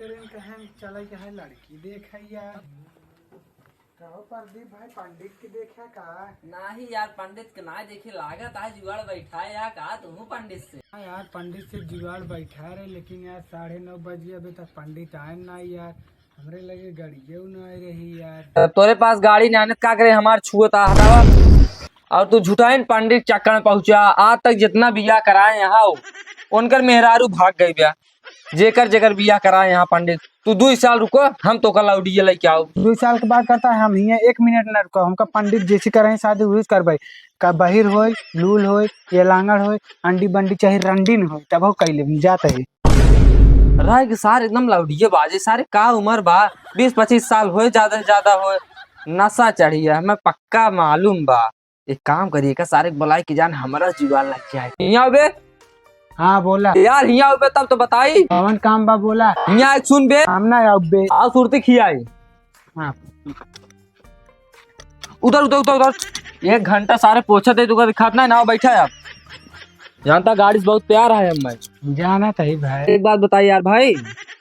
करें कहें चले के है लड़की देखे यार। कहो प्रदीप भाई पंडित के देखा का नाही यार, पंडित के ना देखे लागत आज जुगाड़ बैठा है यार। कहा तुम पंडित से? हाँ यार पंडित से जुगाड़ बैठा रहे, लेकिन यार 9:30 बज गए अभी तक पंडित आए ना यार। हमरे लगे गाड़ियों न आ रही यार। तोरे पास गाड़ी नहीं आने का करे, हमार छुआ हटावा। और तू झूठाइन पंडित चक्कर में पहुंचा। आज तक जितना बिया कराए यहाँ उनकर मेहरारू भाग गई ब्या। जेकर जेकर बिया कराए यहाँ पंडित। तू 2 साल रुको, हम तो कल लौडिया लेके आओ। 2 साल के बाद करता है हम ही 1 मिनट न रुको। हमका पंडित जैसी करें शादी वही करवाई का बहिर होय लूल होय ये लांगड़ होय अंडी बंडी चाहे रंडीन होय तब कैले जाता है। रह के सारे एकदम लौडिये बाजे सारे। का उम्र बा 20-25 साल हो, ज्यादा से ज्यादा हो। नशा चढ़ी है हमें पक्का मालूम बा। एक काम करिए का सारे बुलाए की जान हमारा जुगाड़ लग जाए। यहाँ बे हाँ बोला यार, यहाँ बे तब तो बताई कौन काम बा बोला। यहाँ सुन बे, सामना बे आओ सुरती खियाई। हाँ उधर उधर उधर उधर 1 घंटा सारे पोछा दे तू दिखातना है ना। बैठा है आप जानता गाड़ी से बहुत प्यार है हमें। जाना था भाई। एक बात बताइए यार भाई,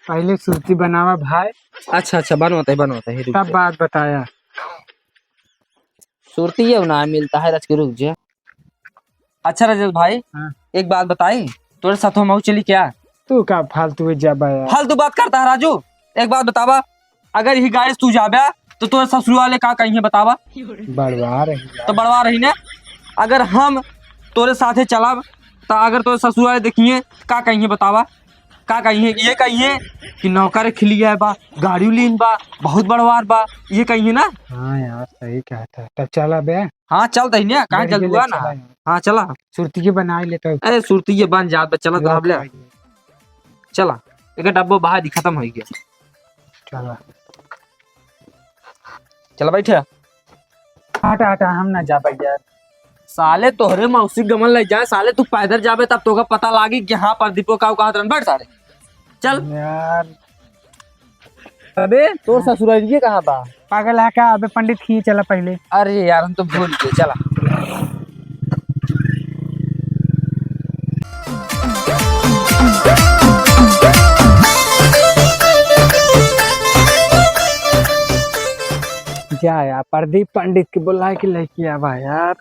पहले सुरती बनावा भाई। अच्छा बनवाता है तब बात बताया। सुरती है ना मिलता है रच के रुक जा। अच्छा रजत भाई हाँ। एक बात बताई, तोरे साथ हम चली क्या? तू का फालतू जाबा यार। फालतू बात करता है राजू। एक बात बतावा, अगर यही गाड़ी से तू जाबा तो तोरे ससुर वाले का कहीं बतावा? बड़वा रही तो बड़वा रही ने। अगर हम तोरे साथे चला तो अगर तोरे ससुर वाले देखिए का कहीं बतावा? का कहिए ये कहिए कि नौकर खिलिया है बा, गाड़ी लीन बा, बहुत बड़वार बा, ये कहिए ना। हाँ यार सही कहता। तब चला बे। हाँ चलता ही ना, कहाँ चल हुआ ना। हाँ चला सुरती के बनाई ले तो। अरे सुरती ये बन जात चला तो हम ले चला। एक डब्बो बाहर ही खत्म हो गया। चला चला बैठे। हटा हटा हम ना जा यार। साले तोहरे मौसी गमन ले जाए साले, तू पैदल जाबे तब तो पता लागी कि हाँ प्रदीपो का रन बैठ सारे। चल यार अबे तोर ससुरालिये कहाँ बा? पागल है क्या? अबे पंडित खी चला पहले। अरे यार हम तो भूल गए। चला जा यार प्रदीप पंडित के बुलाए के लेके आवा यार।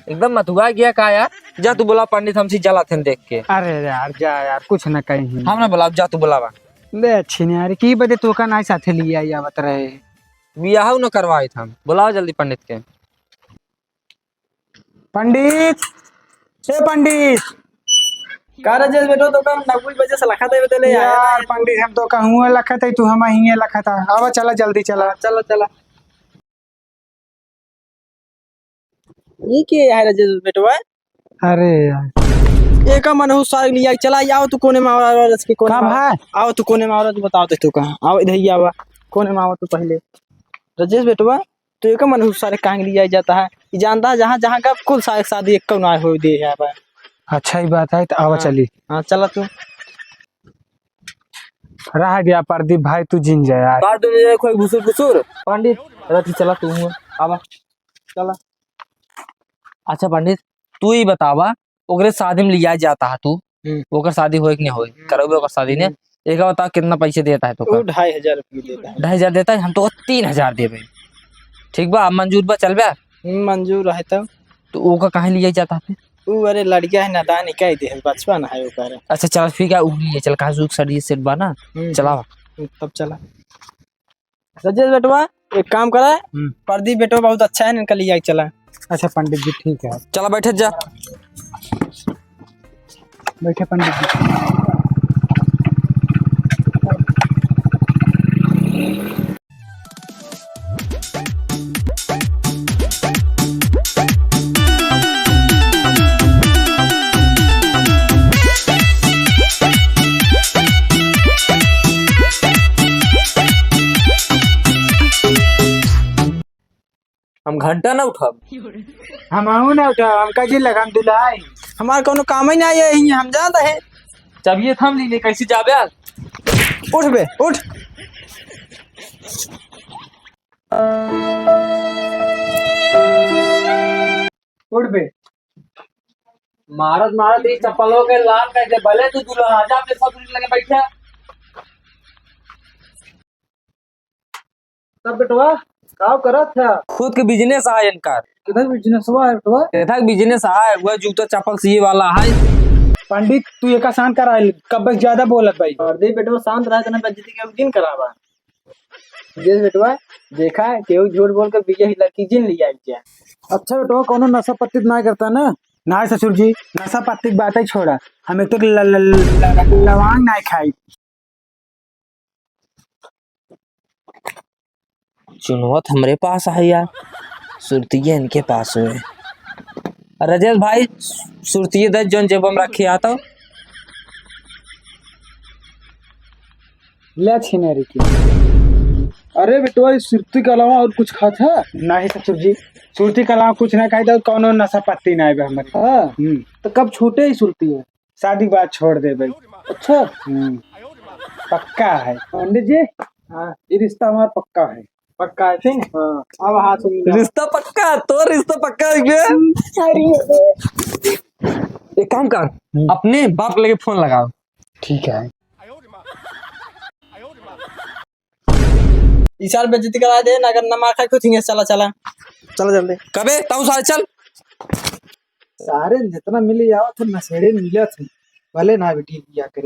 एकदम मथुआ गया का यार। जा तू बोला पंडित हमसे जला थे देख के। अरे यार जा यार कुछ न कहीं। हम ना बोला, जा तू बुलावा। ले अच्छी नहीं यार की बदे तो का ना साथे लिया या बत रहे बियाह न करवाए थे हम। बुलाओ जल्दी पंडित के। पंडित ए पंडित का रजेश बेटो तो कम 9 बजे से लखा दे देले यार। पंडित हम तो कहूँ लखा था तू हम ही लखा था। आवा चला जल्दी चला। चला चला। ये के है रजेश बेटो? अरे यार एक मनहू साग लिया चला। आओ तू कोने में औरत के कोने में भाई। आओ तू कोने में औरत बताओ तो तू कहां आओ। इधर ही आवा कोने में आओ तू पहले। रजेश बेटवा तो एक मनहू सारे कांग लिया जाता है। ये जानता है जहां जहां का कुल सारे शादी एक कौन आए हो दे है बा। अच्छा ही बात है तो आवा चली। हां चला तू। रह गया प्रदीप भाई तू जिन जा यार। बात तो ये कोई घुसुर घुसुर पंडित रथ चला तू आवा चला। अच्छा पंडित तू ही बतावा, ओकरे शादी में लिया जाता है तू, ओकर शादी होए कि नहीं होए? करोगे ओकर शादी ने? एक बता कितना पैसे देता है तो? 2500 रुपये देता है। 2500 देता है। हम तो 3000 देबे। ठीक बा मंजूर बा चल बा। मंजूर है तो ओका कहाँ लिया जाता है? ऊ अरे लड़किया है नादान कह दे बचपन है ओकर। अच्छा चल फिर क्या लिए चल कहा जुग सड़ी सेट बा ना। चला तब चला। रजेश बेटवा एक काम करा, प्रदीप बेटवा बहुत अच्छा है इनका लिया चला। अच्छा पंडित जी ठीक है। चला बैठे जा। बैठे पंडित जी। हम घंटा ना उठब। हम आहू ना उठा हम का जी लगाम दुलाई। हमार कोनो काम ही नहीं है हम जाता है। जब ये थम ली कैसे जाबे यार? उठ बे उठ। उठ बे। मारत मारत इस चप्पलों के लाल कैसे भले तू दूल्हा आजा अपने सब लगे बैठे। तब बेटवा का करत है? खुद के बिजनेस है इनका। किधर बिजनेस हुआ है बेटवा? था बिजनेस है, वह जूता चप्पल सिए वाला है। पंडित तू एक आसान करा कब ज्यादा बोलत भाई। और दे बेटवा शांत रहा तना बेइज्जती के दिन करावा। देख बेटवा देखा है केहू झूठ बोल कर बिया ही लड़की जिन लिया क्या। अच्छा बेटवा कोनो नशा पत्ती ना करता ना? ना ससुर जी, नशा पत्ती की बात ही छोड़ा, हम एक तो लवांग ना खाई। चुनौत हमरे पास है यार, सुरतिये इनके पास हुए। राजेश भाई सुरतिये 10 जन जेब में रखे आता। ले छिनेरी की। अरे बेटवा इस सुरती के अलावा और कुछ खाता है? नहीं ससुर जी, सुरती के अलावा कुछ ना खाई तो कोनो नशा पत्ती ना है हमारे। हाँ तो कब छूटे ही सुरती है? शादी के बाद छोड़ दे भाई। अच्छा पक्का है पंडित जी। हाँ ये रिश्ता हमारा पक्का है। पक्का है फिर? हाँ अब हाथ से रिश्ता पक्का, तो रिश्ता पक्का है क्या? एक काम कर, अपने बाप लेके फोन लगाओ। ठीक है। इस साल बेइज्जती करा दे ना, अगर ना मार खाए कुछ नहीं। चला चला चला जल्दी। कबे ताऊ साल चल। सारे जितना मिली जाओ थे नशेड़े मिले थे भले ना बेटी बिया करे।